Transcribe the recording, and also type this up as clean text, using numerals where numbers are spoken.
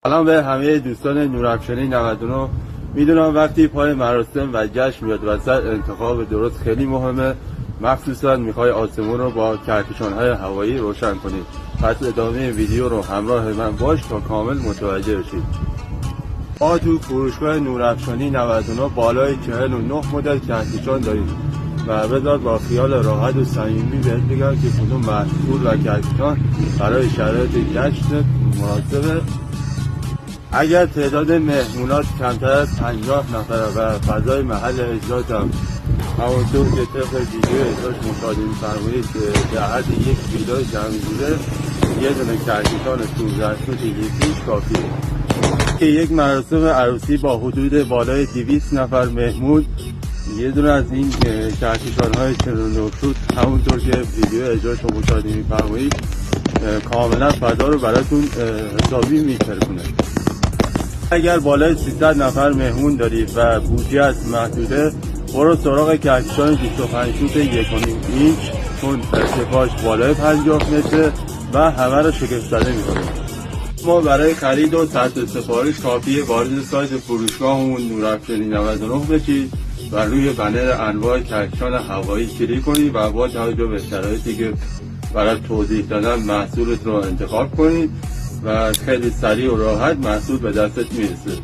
سلام به همه دوستان نورافشانی 99. میدونم وقتی پای مراسم و جشن میاد وسط انتخاب درست خیلی مهمه، مخصوصا میخوای آسمون رو با کهکشان‌های هوایی روشن کنید. پس ادامه ویدیو رو همراه من باش تا کامل متوجه بشید. ما تو فروشگاه نورافشانی 99 بالای 49 مدل کهکشان داریم و بذار با خیال راحت و صمیمی بهت بگم که کدوم محصول و کهکشان برای شرایط جشن مناسبه. اگر تعداد مهمونات کمتر از 50 نفر و فضای محل اجرات هم همونطور که طبق ویدیو اجراش مشاهده می‌فرمایید در حد یک ویلا جمع می‌گیره، یه دونه کهکشان 16 فوت یکیش کافیه. که یک مراسم عروسی با حدود بالای 200 نفر مهمون، یه دونه از این کهکشان‌های 49 فوت همونطور که ویدیو اجراش رو مشاهده می‌فرمایید کاملا فضا رو براتون حسابی می‌چرخونه. اگر بالای 300 نفر مهمون دارید و بودجه محدوده، برو سراغ کهکشان 25 فوت 1.5 اینچ چون ارتفاعش بالای 50 متر و همه رو شگفت زده می‌کنه. ما برای خرید و تحت سفارش کافیه وارد سایت فروشگاهمون نورافشانی 99 بشید و روی بنر انواع کهکشان هوایی کلیک کنید و با توجه به شرایطی که برای توضیح دادن محصولت رو انتخاب کنید و خیلی سریع و راحت محصول به دستت میرسه.